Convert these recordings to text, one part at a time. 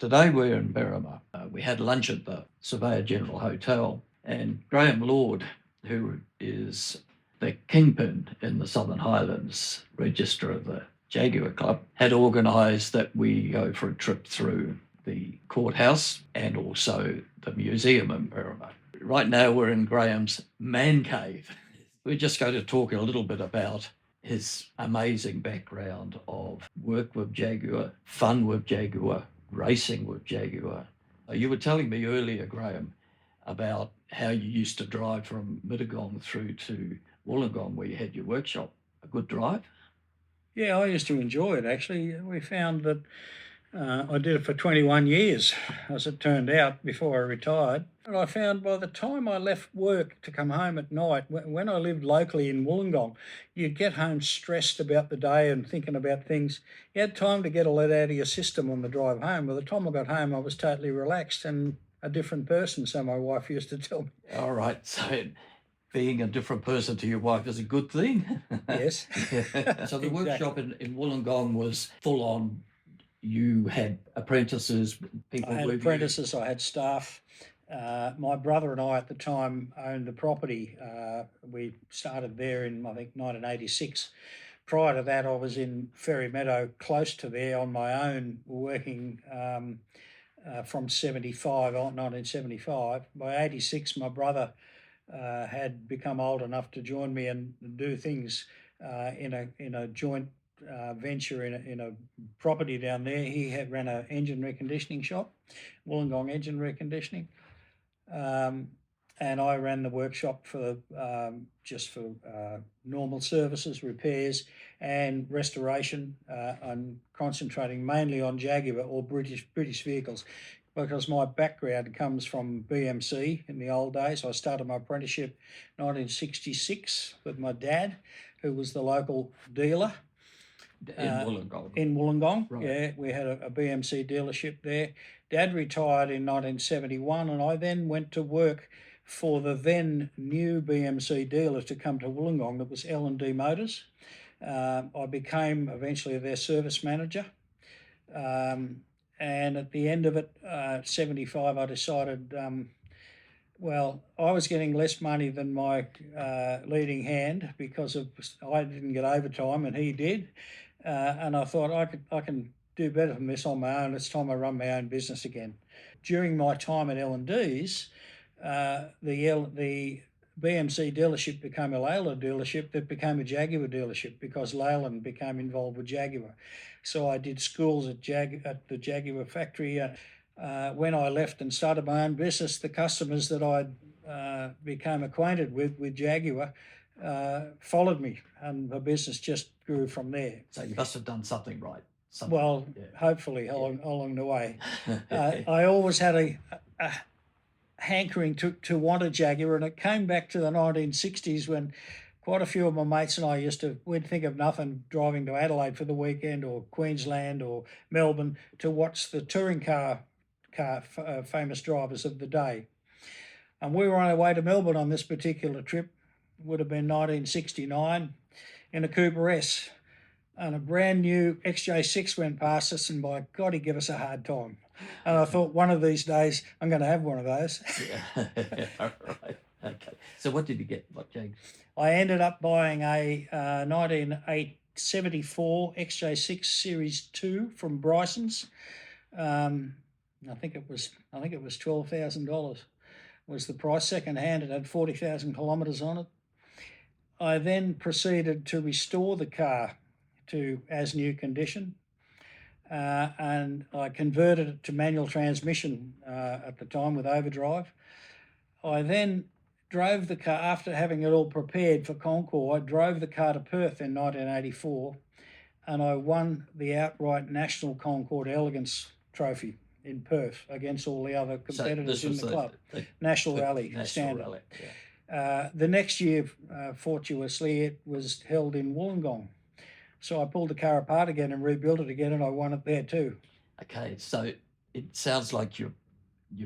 Today we're in Berrima. We had lunch at the Surveyor General Hotel, and Graeme Lord, who is the kingpin in the Southern Highlands, register of the Jaguar Club, had organised that we go for a trip through the courthouse and also the museum in Berrima. Right now we're in Graeme's man cave. We're just going to talk a little bit about his amazing background of work with Jaguar, fun with Jaguar, racing with Jaguar. You were telling me earlier, Graeme, about how you used to drive from Mittagong through to Wollongong where you had your workshop. A good drive? Yeah, I used to enjoy it actually. We found that I did it for 21 years, as it turned out, before I retired. And I found by the time I left work to come home at night, when I lived locally in Wollongong, you'd get home stressed about the day and thinking about things. You had time to get all that out of your system on the drive home. By the time I got home, I was totally relaxed and a different person, so my wife used to tell me. All right, so being a different person to your wife is a good thing. Yes. So the workshop in Wollongong was full on. You had apprentices, people I had with you. apprentices, I had staff. My brother and I at the time owned the property. We started there in, I think, 1986. Prior to that, I was in Ferry Meadow, close to there, on my own, working from 1975. By 86, my brother had become old enough to join me and do things in a joint venture in a property down there. He had ran an engine reconditioning shop, Wollongong Engine Reconditioning, and I ran the workshop for just for normal services, repairs, and restoration, and concentrating mainly on Jaguar or British vehicles. Because my background comes from BMC in the old days. I started my apprenticeship 1966 with my dad, who was the local dealer. In Wollongong. In Wollongong, Right. Yeah. We had a BMC dealership there. Dad retired in 1971, and I then went to work for the then new BMC dealer to come to Wollongong. That was L&D Motors. I became eventually their service manager. And at the end of it, 75, I decided, well, I was getting less money than my leading hand because I didn't get overtime and he did. And I thought I can do better than this on my own. It's time I run my own business again. During my time at L&D's, the BMC dealership became a Leyland dealership that became a Jaguar dealership because Leyland became involved with Jaguar. So I did schools at the Jaguar factory. When I left and started my own business, the customers that I became acquainted with Jaguar followed me, and the business just grew from there. So you must have done something right. Well, hopefully along the way. I always had a hankering to want a Jaguar, and it came back to the 1960s when quite a few of my mates and I we'd think of nothing driving to Adelaide for the weekend or Queensland or Melbourne to watch the touring car famous drivers of the day. And we were on our way to Melbourne on this particular trip, would have been 1969, in a Cooper S. And a brand new XJ6 went past us, and by God, he gave us a hard time. And I thought, one of these days, I'm going to have one of those. Yeah, all right. Okay. So what did you get? What Jag? I ended up buying a 1974 XJ6 Series 2 from Bryson's. I think it was $12,000 was the price. Second hand, it had 40,000 kilometres on it. I then proceeded to restore the car to as new condition, and I converted it to manual transmission at the time with overdrive. I then drove the car, after having it all prepared for Concours, I drove the car to Perth in 1984, and I won the outright National Concours Elegance Trophy in Perth against all the other competitors in the club. National Rally standard. Rally, yeah. The next year, fortuitously, it was held in Wollongong. So I pulled the car apart again and rebuilt it again, and I won it there too. Okay, so it sounds like you've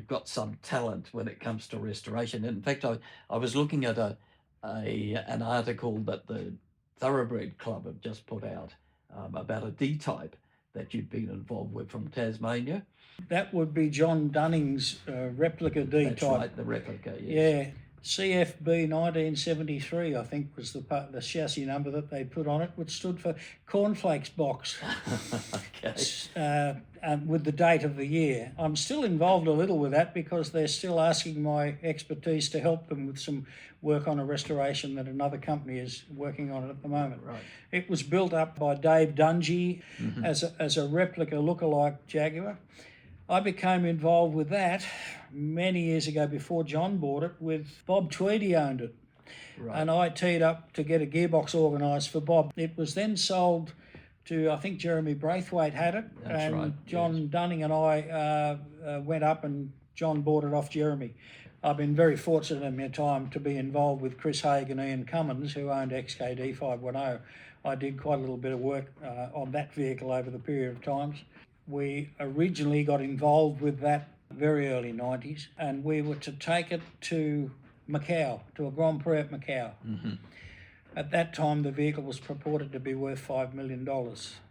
got some talent when it comes to restoration. In fact, I was looking at an article that the Thoroughbred Club have just put out about a D-type that you've been involved with from Tasmania. That would be John Dunning's replica D That's type. right, the replica, yes. Yeah. CFB 1973, I think, was the chassis number that they put on it, which stood for Cornflakes Box. Okay. And with the date of the year. I'm still involved a little with that because they're still asking my expertise to help them with some work on a restoration that another company is working on at the moment. Right. It was built up by Dave Dungy as a replica lookalike Jaguar. I became involved with that many years ago before John bought it, with Bob Tweedy owned it. Right. And I teed up to get a gearbox organised for Bob. It was then sold to, I think Jeremy Braithwaite had it. That's and right, John yes. Dunning and I went up and John bought it off Jeremy. I've been very fortunate in my time to be involved with Chris Haig and Ian Cummins, who owned XKD 510. I did quite a little bit of work on that vehicle over the period of times. We originally got involved with that very early 90s, and we were to take it to Macau, to a Grand Prix at Macau. At that time, the vehicle was purported to be worth $5 million.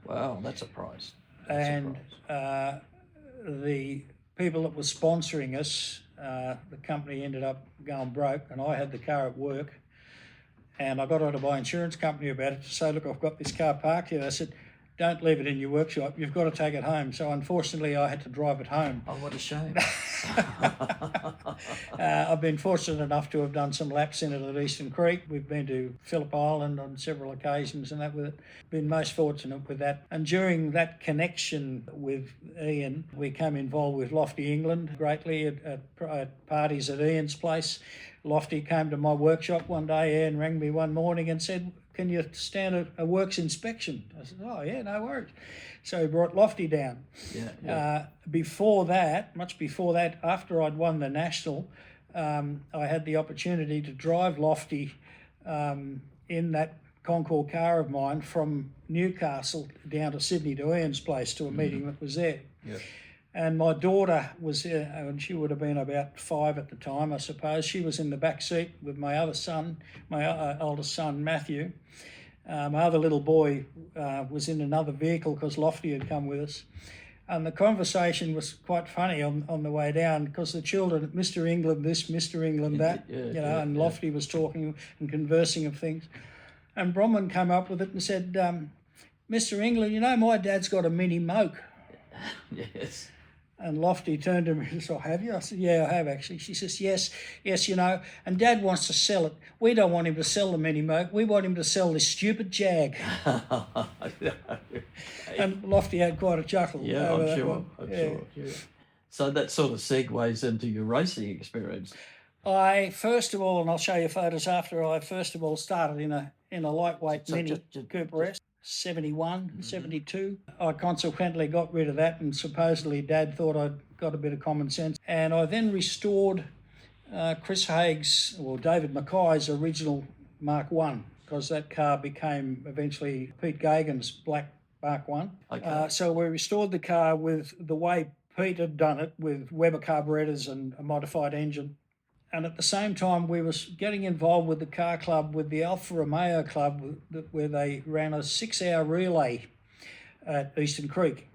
Wow, that's a price. And the people that were sponsoring us, the company ended up going broke, and I had the car at work. And I got onto my insurance company about it to say, look, I've got this car parked here. I said, don't leave it in your workshop. You've got to take it home. So unfortunately, I had to drive it home. Oh, what a shame. I've been fortunate enough to have done some laps in it at Eastern Creek. We've been to Phillip Island on several occasions and that with it. Been most fortunate with that. And during that connection with Ian, we came involved with Lofty England greatly at parties at Ian's place. Lofty came to my workshop one day. Ian rang me one morning and said, can you stand a works inspection? I said, oh, yeah, no worries. So he brought Lofty down. Yeah. Before that, much before that, after I'd won the National, I had the opportunity to drive Lofty in that Concord car of mine from Newcastle down to Sydney to Ian's place to a meeting that was there. Yeah. And my daughter was, and she would have been about 5 at the time, I suppose. She was in the back seat with my other son, my oldest son, Matthew. My other little boy was in another vehicle because Lofty had come with us. And the conversation was quite funny on the way down because the children, Mr. England this, Mr. England that, and Lofty was talking and conversing of things. And Bronwyn came up with it and said, Mr. England, you know, my dad's got a mini moke. Yes. And Lofty turned to me and said, have you? I said, yeah, I have actually. She says, yes, you know, and Dad wants to sell it. We don't want him to sell the mini moke. We want him to sell this stupid Jag. And Lofty had quite a chuckle. Yeah, over I'm that sure. one. I'm sure. Yeah. So that sort of segues into your racing experience. I first of all, and I'll show you photos after, I first of all started in a lightweight So mini just- Cooper S. 71, 72. I consequently got rid of that, and supposedly Dad thought I'd got a bit of common sense. And I then restored Chris Haig's, or David Mackay's original Mark 1, because that car became eventually Pete Gagan's black Mark 1. Okay. So we restored the car with the way Pete had done it, with Weber carburetors and a modified engine. And at the same time, we were getting involved with the car club, with the Alfa Romeo Club, where they ran a 6-hour relay at Eastern Creek.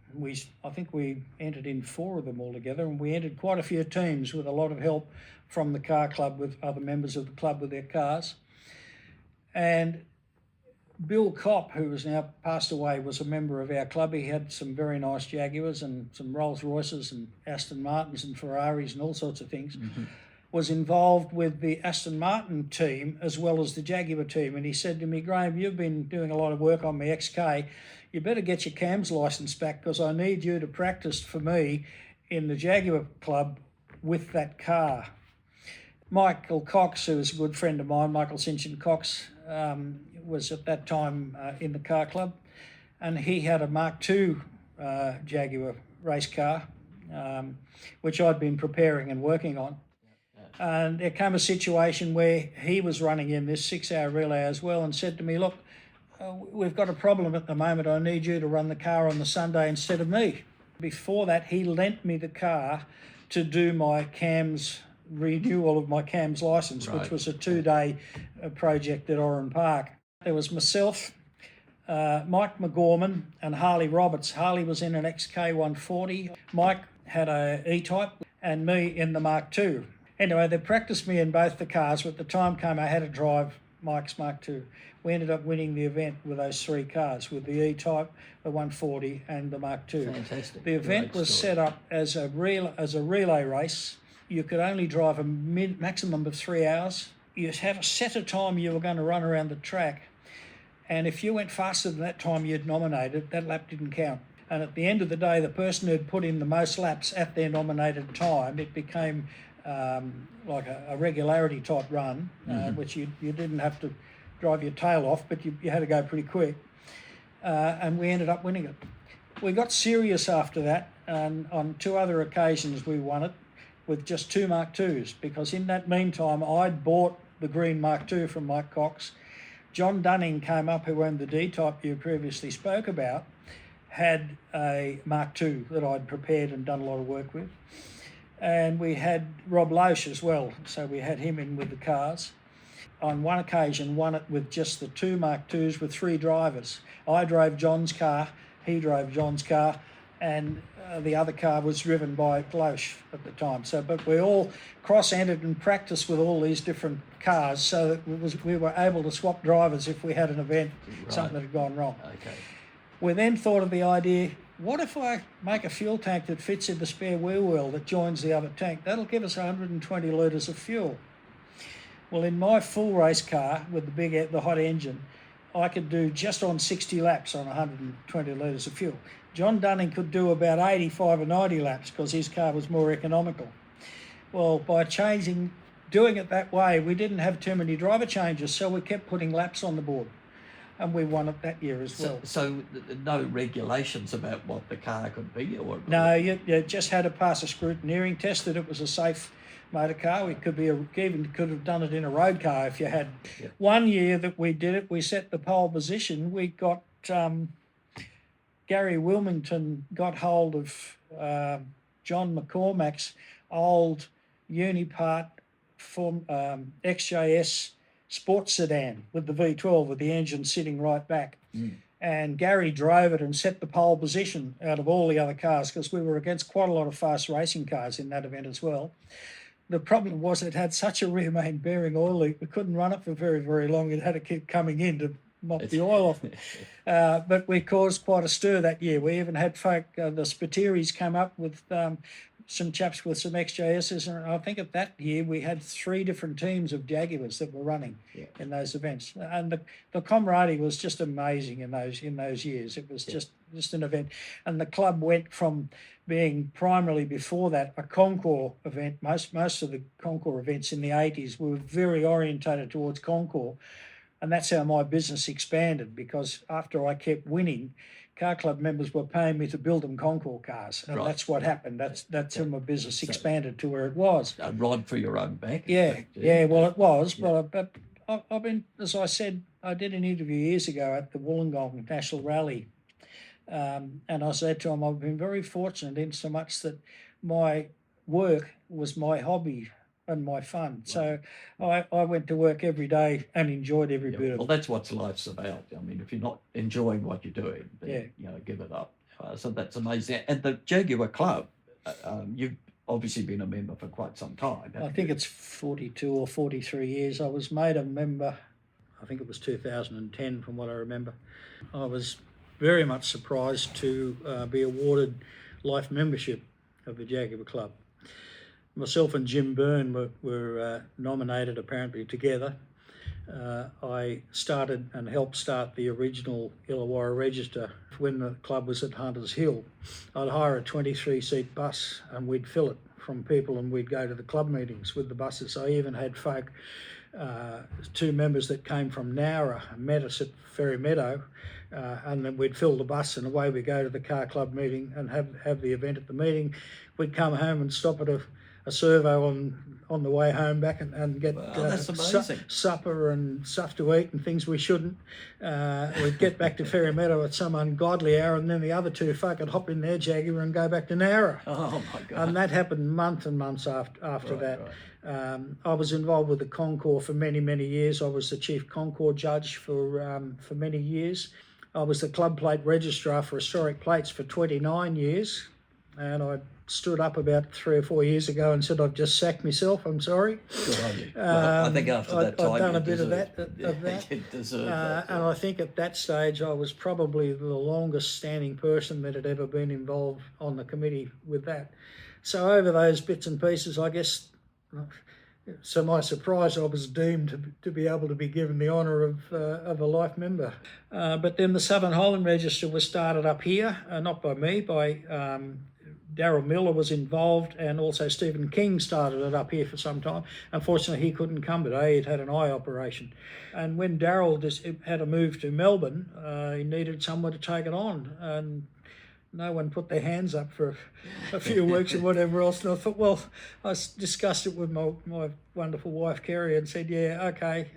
I think we entered in 4 of them altogether, and we entered quite a few teams with a lot of help from the car club, with other members of the club with their cars. And Bill Kopp, who has now passed away, was a member of our club. He had some very nice Jaguars and some Rolls Royces and Aston Martins and Ferraris and all sorts of things. Was involved with the Aston Martin team as well as the Jaguar team. And he said to me, Graeme, you've been doing a lot of work on my XK. You better get your CAMS licence back because I need you to practice for me in the Jaguar Club with that car. Michael Cox, who was a good friend of mine, Michael Cinchin Cox, was at that time in the car club. And he had a Mark II Jaguar race car, which I'd been preparing and working on. And there came a situation where he was running in this 6-hour relay as well and said to me, look, we've got a problem at the moment. I need you to run the car on the Sunday instead of me. Before that, he lent me the car to do my CAMS renewal of my CAMS licence, which was a 2-day project at Oran Park. There was myself, Mike McGorman and Harley Roberts. Harley was in an XK140. Mike had a E-Type and me in the Mark II. Anyway, they practiced me in both the cars, but the time came I had to drive Mike's Mark II. We ended up winning the event with those 3 cars, with the E-Type, the 140 and the Mark II. Fantastic. The event was set up as a relay race. You could only drive a maximum of 3 hours. You had a set of time you were going to run around the track, and if you went faster than that time you'd nominated, that lap didn't count. And at the end of the day, the person who'd put in the most laps at their nominated time, it became like a regularity type run, which you didn't have to drive your tail off, but you had to go pretty quick. And we ended up winning it. We got serious after that, and on 2 other occasions we won it with just 2 Mark IIs, because in that meantime I'd bought the green Mark II from Mike Cox. John Dunning came up, who owned the D-Type you previously spoke about, had a Mark II that I'd prepared and done a lot of work with. And we had Rob Loesch as well, so we had him in with the cars. On one occasion, won it with just the 2 Mark IIs with 3 drivers. I drove John's car, he drove John's car, and the other car was driven by Loesch at the time. So, but we all cross-entered and practiced with all these different cars, so that we were able to swap drivers if we had an event, something that had gone wrong. Okay. We then thought of the idea, what if I make a fuel tank that fits in the spare wheel well that joins the other tank? That'll give us 120 litres of fuel. Well, in my full race car with the hot engine, I could do just on 60 laps on 120 litres of fuel. John Dunning could do about 85 or 90 laps because his car was more economical. Well, by doing it that way, we didn't have too many driver changes, so we kept putting laps on the board. And we won it that year as well. So no regulations about what the car could be? No, you just had to pass a scrutineering test that it was a safe motor car. We could have done it in a road car if you had. Yep. One year that we did it, we set the pole position. We got Gary Wilmington got hold of John McCormack's old Unipart from XJS sports sedan with the V12 with the engine sitting right back. And Gary drove it and set the pole position out of all the other cars, because we were against quite a lot of fast racing cars in that event as well. The problem was it had such a rear main bearing oil leak, we couldn't run it for very, very long. It had to keep coming in to mop the oil off. But we caused quite a stir that year. We even had folk, the Spateris came up with some chaps with some XJSs, and I think at that year we had 3 different teams of Jaguars that were running in those events, and the camaraderie was just amazing in those years. It was just an event, and the club went from being primarily before that a concours event. Most of the concours events in the 80s were very orientated towards concours, and that's how my business expanded, because after I kept winning, car club members were paying me to build them concours cars, and that's what happened. That's how my business expanded to where it was. A rod for your own back. Yeah. Well, it was, but I've been, as I said, I did an interview years ago at the Wollongong National Rally, and I said to him, I've been very fortunate in so much that my work was my hobby and my fun. So I went to work every day and enjoyed every bit of it. Well, that's what life's about. I mean, if you're not enjoying what you're doing, then, give it up. So that's amazing. And the Jaguar Club, you've obviously been a member for quite some time. I think it's 42 or 43 years. I was made a member, I think it was 2010 from what I remember. I was very much surprised to be awarded life membership of the Jaguar Club. Myself and Jim Byrne were nominated apparently together. I started and helped start the original Illawarra Register when the club was at Hunters Hill. I'd hire a 23-seat bus and we'd fill it from people, and we'd go to the club meetings with the buses. I even had folk, 2 members that came from Nowra, met us at Ferry Meadow, and then we'd fill the bus and away we go to the car club meeting and have the event at the meeting. We'd come home and stop at a servo on the way home back and get supper and stuff to eat and things we shouldn't. We'd get back to Ferry Meadow at some ungodly hour, and then the other 2 folk would hop in their Jaguar and go back to Nowra. Oh my God. And that happened months and months after that. Right. I was involved with the concours for many, many years. I was the chief concours judge for many years. I was the club plate registrar for historic plates for 29 years, and I stood up about 3 or 4 years ago and said, I've just sacked myself, I'm sorry. Good on you. Well, I think after that time, I'd done a you bit of deserve- that. You deserve that. And I think at that stage I was probably the longest standing person that had ever been involved on the committee with that. So over those bits and pieces, I guess, so my surprise, I was doomed to be able to be given the honour of a life member. But then the Southern Highland Register was started up here, not by me, by Darryl Miller was involved, and also Stephen King started it up here for some time. Unfortunately, he couldn't come today. He'd had an eye operation. And when Darryl just had to move to Melbourne, he needed someone to take it on. And no one put their hands up for a few weeks and whatever else. And I thought, well, I discussed it with my wonderful wife, Kerry, and said, yeah, okay,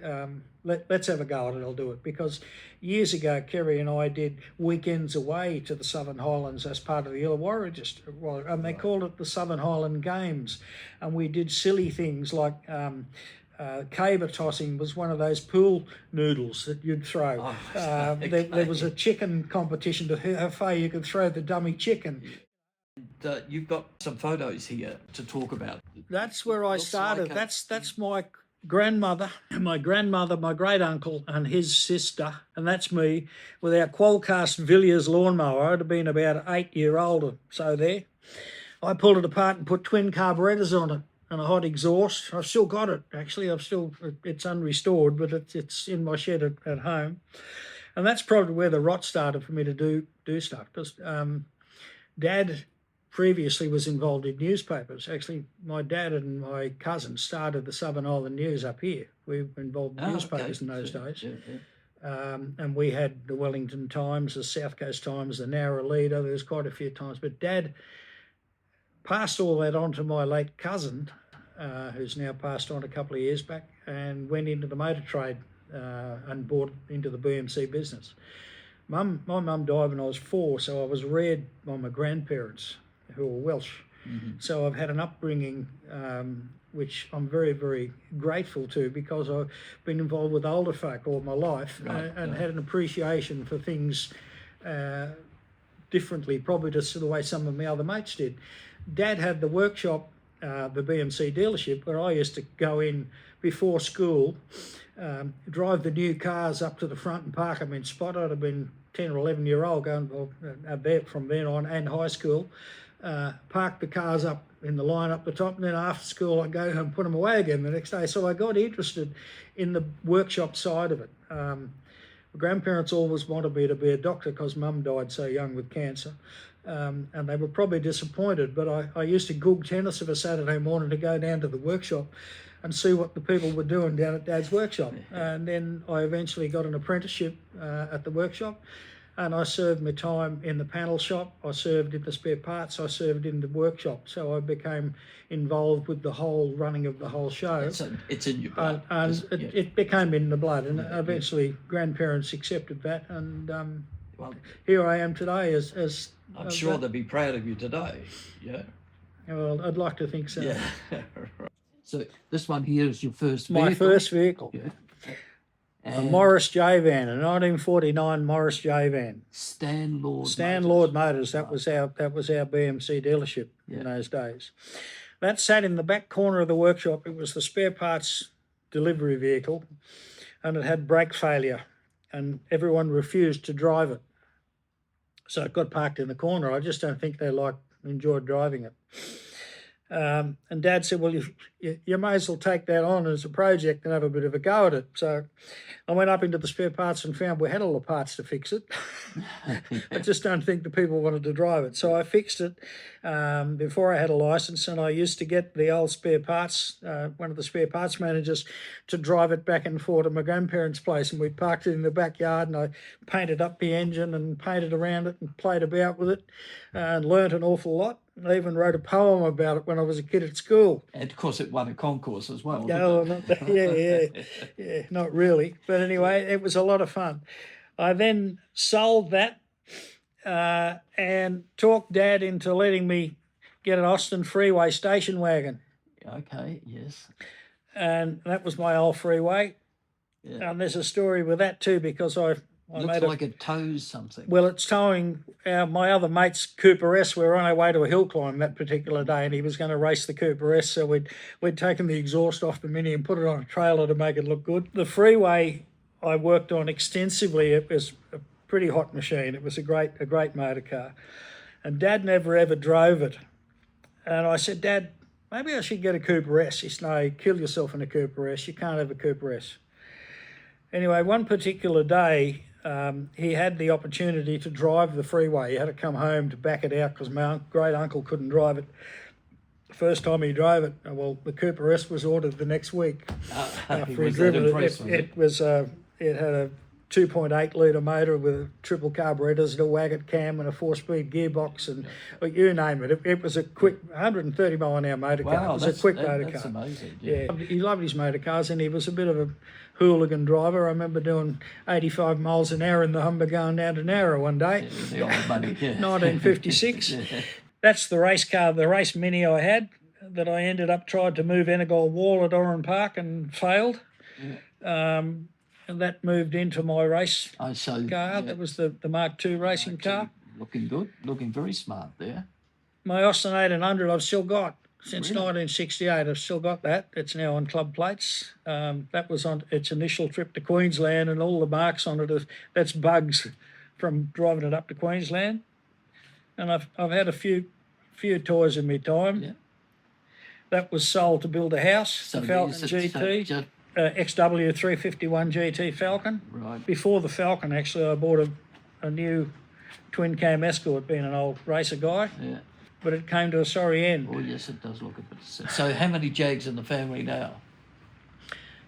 let's have a go at it, I'll do it. Because years ago, Kerry and I did weekends away to the Southern Highlands as part of the Illawarra Register, and they called it the Southern Highland Games. And we did silly things like caber tossing was one of those pool noodles that you'd throw. There was a chicken competition to how far you could throw the dummy chicken. You've got some photos here to talk about. That's where I Looks started. like That's my grandmother, my great uncle and his sister, and that's me with our Qualcast Villiers lawnmower. I'd have been about 8-year-old or so there. I pulled it apart and put twin carburetors on it and a hot exhaust. I've still got it, actually. It's unrestored, but it's in my shed at home. And that's probably where the rot started for me to do stuff. Because Dad previously was involved in newspapers. Actually, my dad and my cousin started the Southern Highland News up here. We were involved in newspapers in those days. Yeah. And we had the Wellington Times, the South Coast Times, the Nowra Leader. There was quite a few times. But Dad passed all that on to my late cousin, who's now passed on a couple of years back, and went into the motor trade and bought into the BMC business. My mum died when I was 4, so I was reared by my grandparents, who were Welsh. Mm-hmm. So I've had an upbringing which I'm very, very grateful to, because I've been involved with older folk all my life, and had an appreciation for things differently, probably just the way some of my other mates did. Dad had the workshop, the BMC dealership, where I used to go in before school, drive the new cars up to the front and park them in spot. I'd have been 10 or 11-year-old going from then on, and high school. Park the cars up in the line up the top, and then after school I'd go home and put them away again the next day. So I got interested in the workshop side of it. My grandparents always wanted me to be a doctor because Mum died so young with cancer. And they were probably disappointed, but I used to goog tennis of a Saturday morning to go down to the workshop and see what the people were doing down at Dad's workshop. And then I eventually got an apprenticeship at the workshop, and I served my time in the panel shop, I served in the spare parts, I served in the workshop. So I became involved with the whole running of the whole show. It's in your blood. And it became in the blood, and eventually grandparents accepted that, and well, here I am today as I'm sure they'll be proud of you today. Yeah. Well, I'd like to think so. Yeah. So this one here is your first vehicle? My first vehicle. Yeah. A Morris J van, a 1949 Morris J van. Stan Lord Motors. That was our BMC dealership in those days. That sat in the back corner of the workshop. It was the spare parts delivery vehicle, and it had brake failure, and everyone refused to drive it. So it got parked in the corner. I just don't think they enjoyed driving it. And Dad said, well, you may as well take that on as a project and have a bit of a go at it. So I went up into the spare parts and found we had all the parts to fix it. I just don't think the people wanted to drive it. So I fixed it before I had a license, and I used to get the old spare parts, one of the spare parts managers, to drive it back and forth to my grandparents' place, and we parked it in the backyard, and I painted up the engine and painted around it and played about with it and learnt an awful lot. I even wrote a poem about it when I was a kid at school. And of course it won a concourse as well. No, yeah, not really. But anyway, it was a lot of fun. I then sold that and talked Dad into letting me get an Austin Freeway station wagon. Okay, yes. And that was my old freeway. Yeah. And there's a story with that too, because I Looks like it tows something. Well, it's towing my other mate's Cooper S. We were on our way to a hill climb that particular day, and he was going to race the Cooper S. So we'd taken the exhaust off the Mini and put it on a trailer to make it look good. The Freeway I worked on extensively. It was a pretty hot machine. It was a great motor car, and Dad never ever drove it. And I said, Dad, maybe I should get a Cooper S. He said, no, kill yourself in a Cooper S. You can't have a Cooper S. Anyway, one particular day, he had the opportunity to drive the Freeway. He had to come home to back it out because my great uncle couldn't drive it. The first time he drove it, well, the Cooper S was ordered the next week. After he driven it, it had a 2.8 litre motor with a triple carburetors, a wagon cam and a 4-speed gearbox and you name it. It was a quick 130 mile an hour motor car. It was a quick motor car. That's amazing. Yeah, he loved his motor cars and he was a bit of a hooligan driver. I remember doing 85 miles an hour in the Humber going down to Narra one day. Yeah, the old money, yeah. 1956. Yeah. That's the race car, the race Mini I had that I ended up tried to move Enegol Wall at Oran Park and failed. Yeah. And that moved into my race car. Yeah. That was the Mark II racing car. Looking good, looking very smart there. My Austin 800 I've still got. Since Really? 1968, I've still got that. It's now on club plates. That was on its initial trip to Queensland, and all the marks on it, that's bugs from driving it up to Queensland. And I've had a few toys in my time. Yeah. That was sold to build a house, the Falcon GT. XW 351 GT Falcon. Right. Before the Falcon, actually, I bought a new twin cam Escort, being an old racer guy. Yeah. But it came to a sorry end. Oh yes, it does look a bit. So how many Jags in the family now?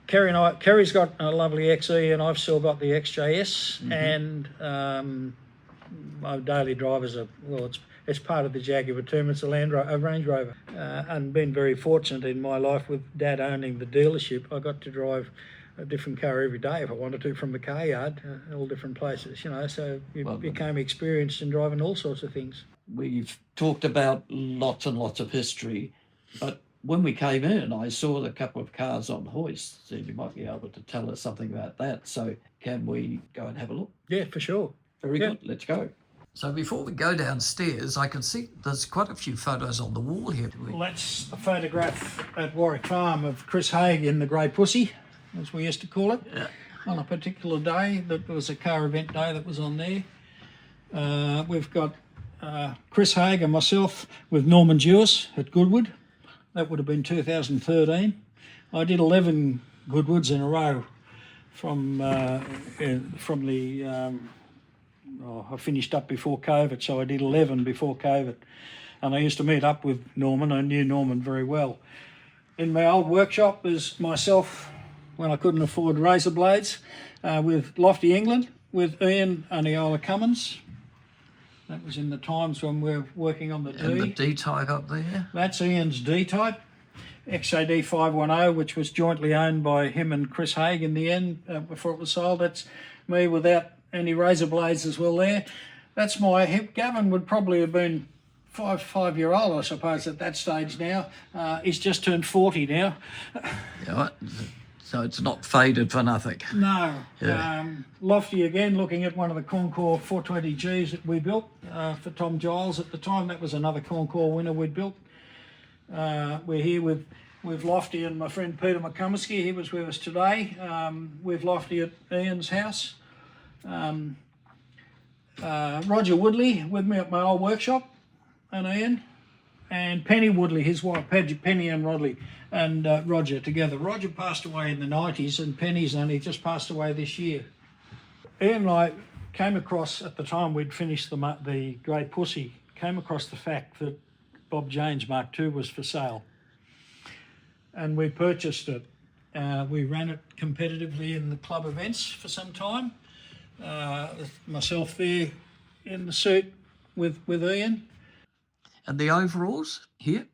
Kerry's got a lovely XE, and I've still got the XJS, and my daily drivers are, well, it's part of the Jaguar team. It's a Range Rover, and been very fortunate in my life with Dad owning the dealership. I got to drive a different car every day if I wanted to from the car yard, all different places, so you became experienced in driving all sorts of things. We've talked about lots and lots of history, but when we came in, I saw a couple of cars on hoists, so you might be able to tell us something about that. So can we go and have a look? Yeah, for sure. Very good, let's go. So before we go downstairs, I can see there's quite a few photos on the wall here. Well, that's a photograph at Warwick Farm of Chris Haig in the Grey Pussy, as we used to call it. Yeah. On a particular day, that was a car event day that was on there. We've got Chris Haig and myself with Norman Jewis at Goodwood. That would have been 2013. I did 11 Goodwoods in a row from the... I finished up before COVID, so I did 11 before COVID. And I used to meet up with Norman. I knew Norman very well. In my old workshop was myself, when I couldn't afford razor blades, with Lofty England, with Ian and Eola Cummins. That was in the times when we were working on the D. And the D-type up there? That's Ian's D-type, XAD 510, which was jointly owned by him and Chris Haig in the end before it was sold. That's me without any razor blades as well there. That's my hip. Gavin would probably have been five-year-old, I suppose, at that stage now. He's just turned 40 now. Yeah, so it's not faded for nothing. No. Yeah. Lofty again, looking at one of the Concours 420Gs that we built for Tom Giles at the time. That was another Concours winner we'd built. We're here with Lofty and my friend Peter McCumsky. He was with us today. With Lofty at Ian's house. Roger Woodley with me at my old workshop, and Ian, and Penny Woodley, his wife, Penny and Rodley, and Roger together. Roger passed away in the 90s, and Penny's only just passed away this year. Ian and I came across, at the time we'd finished the Grey Pussy, came across the fact that Bob Jane's Mark II was for sale, and we purchased it. We ran it competitively in the club events for some time. Myself there in the suit with Ian. And the overalls here?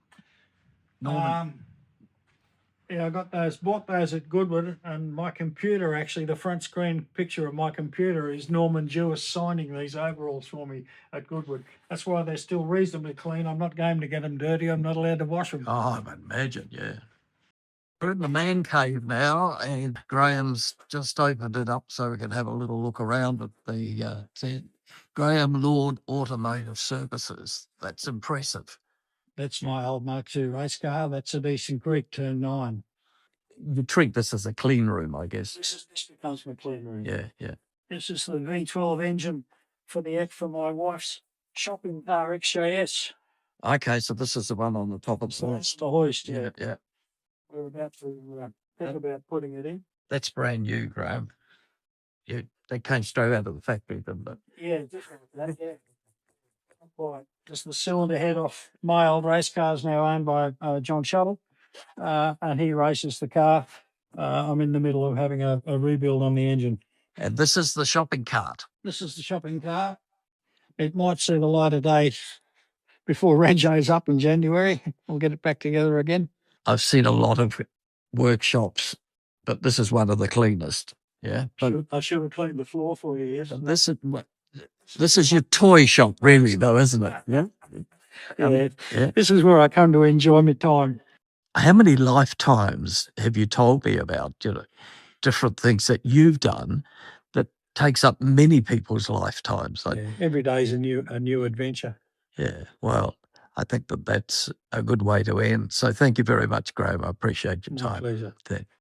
Norman. Yeah, I bought those at Goodwood, and my computer, actually, the front screen picture of my computer is Norman Jewis signing these overalls for me at Goodwood. That's why they're still reasonably clean. I'm not game to get them dirty. I'm not allowed to wash them. Oh, I imagine, yeah. We're in the man cave now, and Graham's just opened it up so we can have a little look around at the Graeme Lord Automotive Services. That's impressive. That's my old Mark II race car. That's a decent Creek Turn 9. You treat this as a clean room, I guess. This becomes my clean room. Yeah, yeah. This is the V12 engine for my wife's shopping car XJS. Okay, so this is the one on the top of the So that's the hoist, yeah, yeah. yeah. We're about to think about putting it in. That's brand new, Graeme. They came straight out of the factory, didn't they? Yeah, definitely. Yeah. Quite. Just the cylinder head off my old race car is now owned by John Shuttle, and he races the car. I'm in the middle of having a rebuild on the engine. And this is the shopping cart. This is the shopping car. It might see the light of day before Ranjo's up in January. We'll get it back together again. I've seen a lot of workshops, but this is one of the cleanest. Yeah. But I should have cleaned the floor for you, yes. this is your toy shop, really, though, isn't it? Yeah. Yeah. This is where I come to enjoy my time. How many lifetimes have you told me about, different things that you've done that takes up many people's lifetimes? Every day is a new adventure. Yeah. Well, I think that's a good way to end. So thank you very much, Graeme. I appreciate your time. My pleasure.